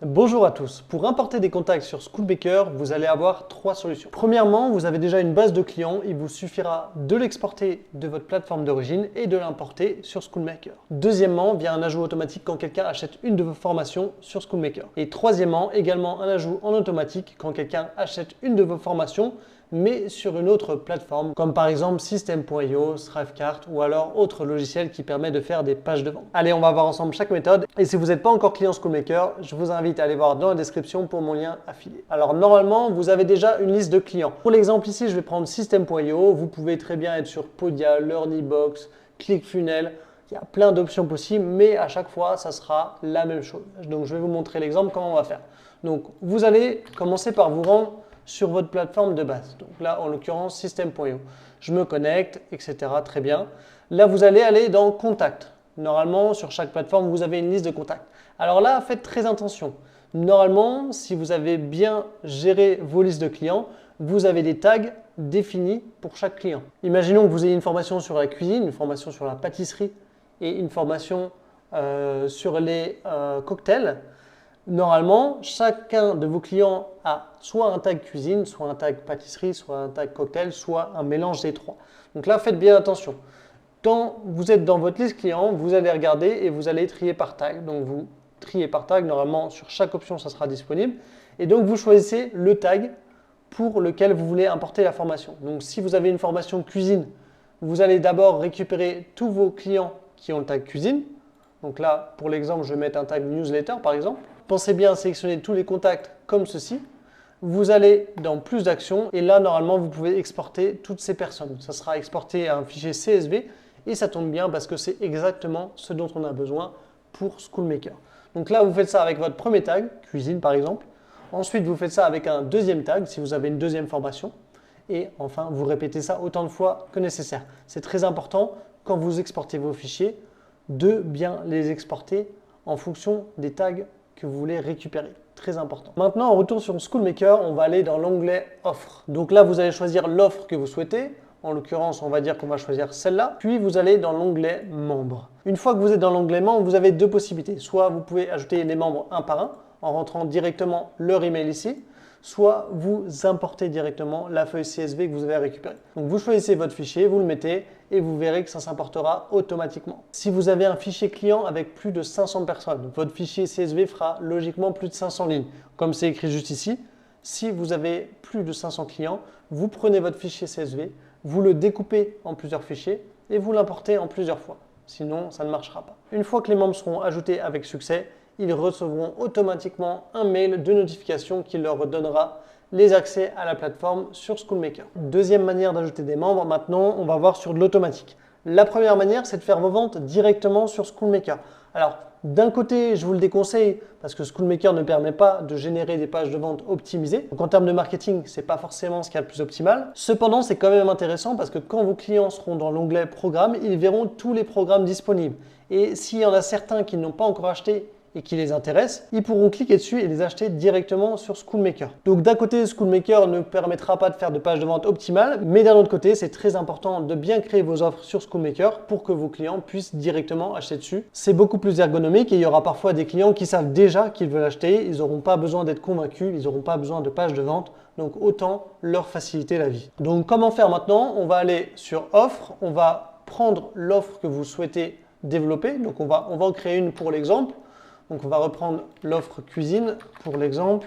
Bonjour à tous. Pour importer des contacts sur SchoolMaker, vous allez avoir trois solutions. Premièrement, vous avez déjà une base de clients. Il vous suffira de l'exporter de votre plateforme d'origine et de l'importer sur SchoolMaker. Deuxièmement, via un ajout automatique quand quelqu'un achète une de vos formations sur SchoolMaker. Et troisièmement, également un ajout en automatique quand quelqu'un achète une de vos formations mais sur une autre plateforme, comme par exemple System.io, Thrivecart ou alors autre logiciel qui permet de faire des pages de vente. Allez, on va voir ensemble chaque méthode. Et si vous n'êtes pas encore client SchoolMaker, je vous invite à aller voir dans la description pour mon lien affilié. Alors normalement, vous avez déjà une liste de clients. Pour l'exemple ici, je vais prendre System.io. Vous pouvez très bien être sur Podia, LearnyBox, ClickFunnels. Il y a plein d'options possibles, mais à chaque fois, ça sera la même chose. Donc je vais vous montrer l'exemple, comment on va faire. Donc vous allez commencer par vous rendre sur votre plateforme de base. Donc là, en l'occurrence, System.io. Je me connecte, etc. Très bien. Là, vous allez aller dans Contact. Normalement, sur chaque plateforme, vous avez une liste de contacts. Alors là, faites très attention. Normalement, si vous avez bien géré vos listes de clients, vous avez des tags définis pour chaque client. Imaginons que vous ayez une formation sur la cuisine, une formation sur la pâtisserie et une formation sur les cocktails. Normalement, chacun de vos clients a soit un tag cuisine, soit un tag pâtisserie, soit un tag cocktail, soit un mélange des trois. Donc là, faites bien attention. Quand vous êtes dans votre liste client, vous allez regarder et vous allez trier par tag. Donc vous triez par tag, normalement sur chaque option, ça sera disponible. Et donc vous choisissez le tag pour lequel vous voulez importer la formation. Donc si vous avez une formation cuisine, vous allez d'abord récupérer tous vos clients qui ont le tag cuisine. Donc là, pour l'exemple, je vais mettre un tag newsletter par exemple. Pensez bien à sélectionner tous les contacts comme ceci. Vous allez dans plus d'actions et là, normalement, vous pouvez exporter toutes ces personnes. Ça sera exporté à un fichier CSV et ça tombe bien parce que c'est exactement ce dont on a besoin pour SchoolMaker. Donc là, vous faites ça avec votre premier tag, cuisine par exemple. Ensuite, vous faites ça avec un deuxième tag si vous avez une deuxième formation. Et enfin, vous répétez ça autant de fois que nécessaire. C'est très important quand vous exportez vos fichiers de bien les exporter en fonction des tags que vous voulez récupérer. Très important. Maintenant, en retour sur SchoolMaker, on va aller dans l'onglet Offres. Donc là, vous allez choisir l'offre que vous souhaitez. En l'occurrence, on va dire qu'on va choisir celle-là. Puis, vous allez dans l'onglet Membres. Une fois que vous êtes dans l'onglet Membres, vous avez deux possibilités. Soit vous pouvez ajouter les membres un par un en rentrant directement leur email ici, soit vous importez directement la feuille CSV que vous avez récupérée. Donc vous choisissez votre fichier, vous le mettez et vous verrez que ça s'importera automatiquement. Si vous avez un fichier client avec plus de 500 personnes, votre fichier CSV fera logiquement plus de 500 lignes, comme c'est écrit juste ici. Si vous avez plus de 500 clients, vous prenez votre fichier CSV, vous le découpez en plusieurs fichiers et vous l'importez en plusieurs fois. Sinon, ça ne marchera pas. Une fois que les membres seront ajoutés avec succès, ils recevront automatiquement un mail de notification qui leur donnera les accès à la plateforme sur SchoolMaker. Deuxième manière d'ajouter des membres, maintenant on va voir sur de l'automatique. La première manière, c'est de faire vos ventes directement sur SchoolMaker. Alors, d'un côté, je vous le déconseille parce que SchoolMaker ne permet pas de générer des pages de vente optimisées. Donc en termes de marketing, ce n'est pas forcément ce qu'il y a le plus optimal. Cependant, c'est quand même intéressant parce que quand vos clients seront dans l'onglet Programmes, ils verront tous les programmes disponibles. Et s'il y en a certains qui n'ont pas encore acheté et qui les intéressent, ils pourront cliquer dessus et les acheter directement sur SchoolMaker. Donc d'un côté, SchoolMaker ne permettra pas de faire de pages de vente optimales, mais d'un autre côté, c'est très important de bien créer vos offres sur SchoolMaker pour que vos clients puissent directement acheter dessus. C'est beaucoup plus ergonomique et il y aura parfois des clients qui savent déjà qu'ils veulent acheter, ils n'auront pas besoin d'être convaincus, ils n'auront pas besoin de pages de vente, donc autant leur faciliter la vie. Donc comment faire maintenant? On va aller sur Offres, on va prendre l'offre que vous souhaitez développer, donc on va en créer une pour l'exemple. Donc on va reprendre l'offre cuisine pour l'exemple,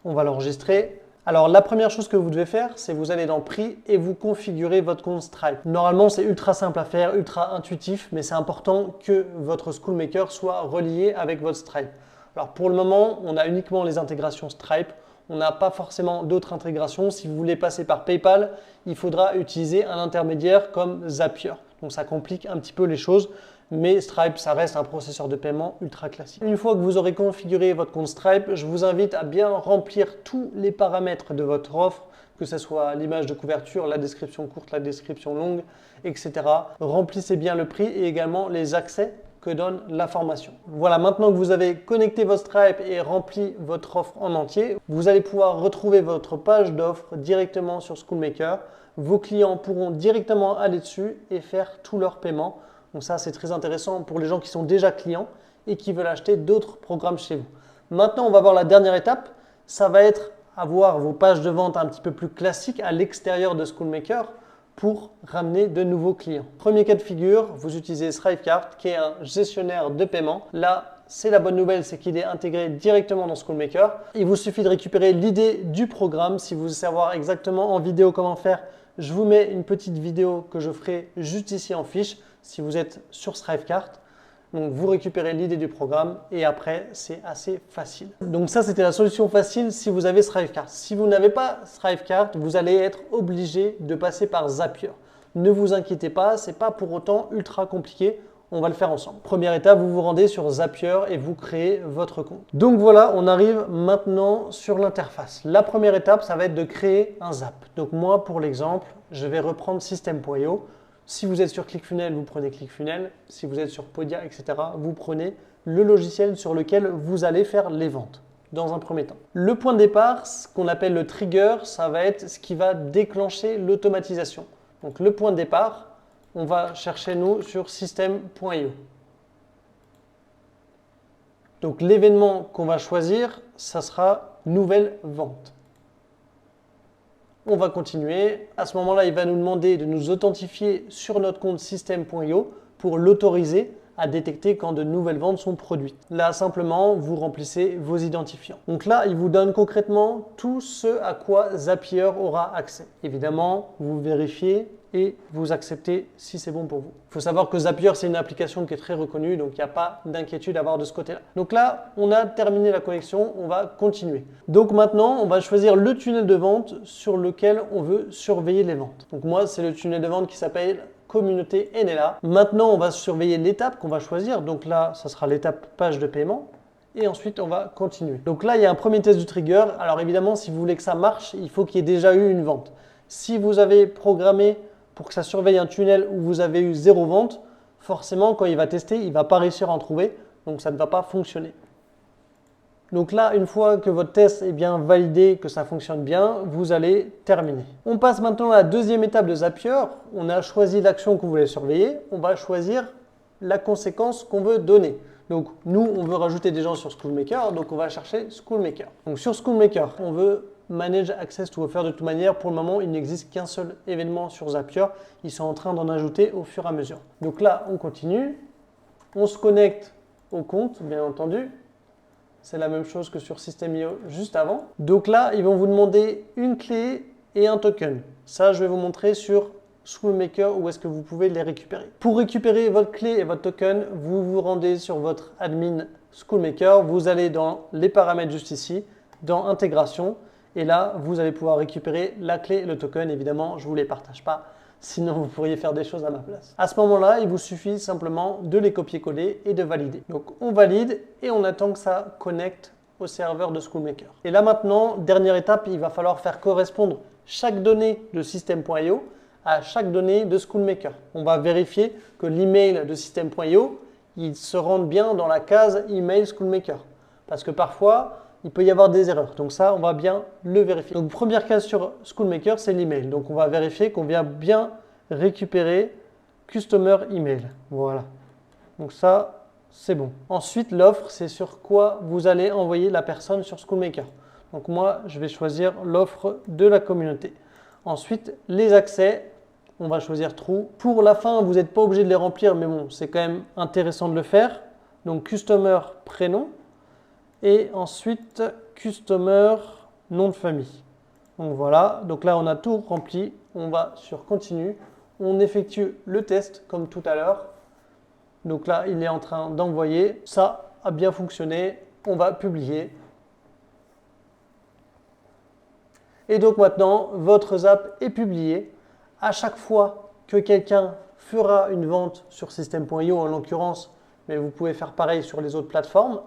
on va l'enregistrer. Alors la première chose que vous devez faire, c'est vous allez dans Prix et vous configurez votre compte Stripe. Normalement c'est ultra simple à faire, ultra intuitif, mais c'est important que votre SchoolMaker soit relié avec votre Stripe. Alors pour le moment, on a uniquement les intégrations Stripe, on n'a pas forcément d'autres intégrations. Si vous voulez passer par PayPal, il faudra utiliser un intermédiaire comme Zapier. Donc ça complique un petit peu les choses. Mais Stripe, ça reste un processeur de paiement ultra classique. Une fois que vous aurez configuré votre compte Stripe, je vous invite à bien remplir tous les paramètres de votre offre, que ce soit l'image de couverture, la description courte, la description longue, etc. Remplissez bien le prix et également les accès que donne la formation. Voilà, maintenant que vous avez connecté votre Stripe et rempli votre offre en entier, vous allez pouvoir retrouver votre page d'offre directement sur SchoolMaker. Vos clients pourront directement aller dessus et faire tous leurs paiements. Donc ça, c'est très intéressant pour les gens qui sont déjà clients et qui veulent acheter d'autres programmes chez vous. Maintenant, on va voir la dernière étape. Ça va être avoir vos pages de vente un petit peu plus classiques à l'extérieur de SchoolMaker pour ramener de nouveaux clients. Premier cas de figure, vous utilisez Thrivecart qui est un gestionnaire de paiement. Là, c'est la bonne nouvelle, c'est qu'il est intégré directement dans SchoolMaker. Il vous suffit de récupérer l'idée du programme. Si vous voulez savoir exactement en vidéo comment faire, je vous mets une petite vidéo que je ferai juste ici en fiche si vous êtes sur Thrivecart. Donc, vous récupérez l'idée du programme et après, c'est assez facile. Donc, ça, c'était la solution facile si vous avez Thrivecart. Si vous n'avez pas Thrivecart, vous allez être obligé de passer par Zapier. Ne vous inquiétez pas, ce n'est pas pour autant ultra compliqué. On va le faire ensemble. Première étape, vous vous rendez sur Zapier et vous créez votre compte. Donc voilà, on arrive maintenant sur l'interface. La première étape, ça va être de créer un Zap. Donc moi, pour l'exemple, je vais reprendre System.io. Si vous êtes sur ClickFunnels, vous prenez ClickFunnels. Si vous êtes sur Podia, etc., vous prenez le logiciel sur lequel vous allez faire les ventes dans un premier temps. Le point de départ, ce qu'on appelle le trigger, ça va être ce qui va déclencher l'automatisation. Donc le point de départ, on va chercher nous sur System.io. Donc l'événement qu'on va choisir, ça sera nouvelle vente. On va continuer. À ce moment-là, il va nous demander de nous authentifier sur notre compte System.io pour l'autoriser à détecter quand de nouvelles ventes sont produites. Là, simplement, vous remplissez vos identifiants. Donc là, il vous donne concrètement tout ce à quoi Zapier aura accès. Évidemment, vous vérifiez et vous acceptez si c'est bon pour vous. Il faut savoir que Zapier, c'est une application qui est très reconnue, donc il n'y a pas d'inquiétude à avoir de ce côté-là. Donc là, on a terminé la connexion, on va continuer. Donc maintenant, on va choisir le tunnel de vente sur lequel on veut surveiller les ventes. Donc moi, c'est le tunnel de vente qui s'appelle Communauté NLA. Maintenant, on va surveiller l'étape qu'on va choisir. Donc là, ça sera l'étape page de paiement. Et ensuite, on va continuer. Donc là, il y a un premier test du trigger. Alors évidemment, si vous voulez que ça marche, il faut qu'il y ait déjà eu une vente. Si vous avez programmé pour que ça surveille un tunnel où vous avez eu 0 vente, forcément, quand il va tester, il ne va pas réussir à en trouver. Donc ça ne va pas fonctionner. Donc là, une fois que votre test est bien validé, que ça fonctionne bien, vous allez terminer. On passe maintenant à la deuxième étape de Zapier. On a choisi l'action qu'on voulait surveiller. On va choisir la conséquence qu'on veut donner. Donc nous, on veut rajouter des gens sur SchoolMaker, donc on va chercher SchoolMaker. Donc sur SchoolMaker, on veut Manage Access to Offer. De toute manière, pour le moment, il n'existe qu'un seul événement sur Zapier. Ils sont en train d'en ajouter au fur et à mesure. Donc là, on continue. On se connecte au compte, bien entendu. C'est la même chose que sur System.io juste avant. Donc là, ils vont vous demander une clé et un token. Ça, je vais vous montrer sur SchoolMaker où est-ce que vous pouvez les récupérer. Pour récupérer votre clé et votre token, vous vous rendez sur votre admin SchoolMaker. Vous allez dans les paramètres juste ici, dans Intégration. Et là, vous allez pouvoir récupérer la clé et le token. Évidemment, je ne vous les partage pas. Sinon, vous pourriez faire des choses à ma place. À ce moment-là, il vous suffit simplement de les copier-coller et de valider. Donc, on valide et on attend que ça connecte au serveur de SchoolMaker. Et là maintenant, dernière étape, il va falloir faire correspondre chaque donnée de System.io à chaque donnée de SchoolMaker. On va vérifier que l'email de System.io, il se rende bien dans la case email SchoolMaker. Parce que parfois, il peut y avoir des erreurs. Donc ça, on va bien le vérifier. Donc première case sur SchoolMaker, c'est l'email. Donc on va vérifier qu'on vient bien récupérer Customer Email. Voilà. Donc ça, c'est bon. Ensuite, l'offre, c'est sur quoi vous allez envoyer la personne sur SchoolMaker. Donc moi, je vais choisir l'offre de la communauté. Ensuite, les accès, on va choisir True. Pour la fin, vous n'êtes pas obligé de les remplir, mais bon, c'est quand même intéressant de le faire. Donc Customer prénom. Et ensuite, Customer, nom de famille. Donc voilà, donc là on a tout rempli. On va sur Continue. On effectue le test comme tout à l'heure. Donc là, il est en train d'envoyer. Ça a bien fonctionné. On va publier. Et donc maintenant, votre Zap est publié. À chaque fois que quelqu'un fera une vente sur System.io en l'occurrence, mais vous pouvez faire pareil sur les autres plateformes,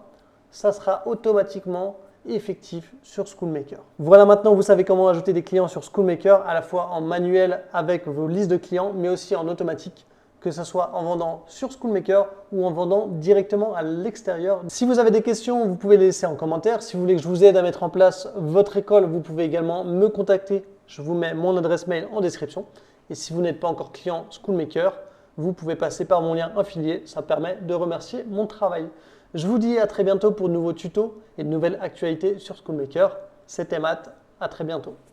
ça sera automatiquement effectif sur SchoolMaker. Voilà, maintenant vous savez comment ajouter des clients sur SchoolMaker, à la fois en manuel avec vos listes de clients, mais aussi en automatique, que ce soit en vendant sur SchoolMaker ou en vendant directement à l'extérieur. Si vous avez des questions, vous pouvez les laisser en commentaire. Si vous voulez que je vous aide à mettre en place votre école, vous pouvez également me contacter. Je vous mets mon adresse mail en description. Et si vous n'êtes pas encore client SchoolMaker, vous pouvez passer par mon lien affilié. Ça permet de remercier mon travail. Je vous dis à très bientôt pour de nouveaux tutos et de nouvelles actualités sur SchoolMaker. C'était Matt, à très bientôt.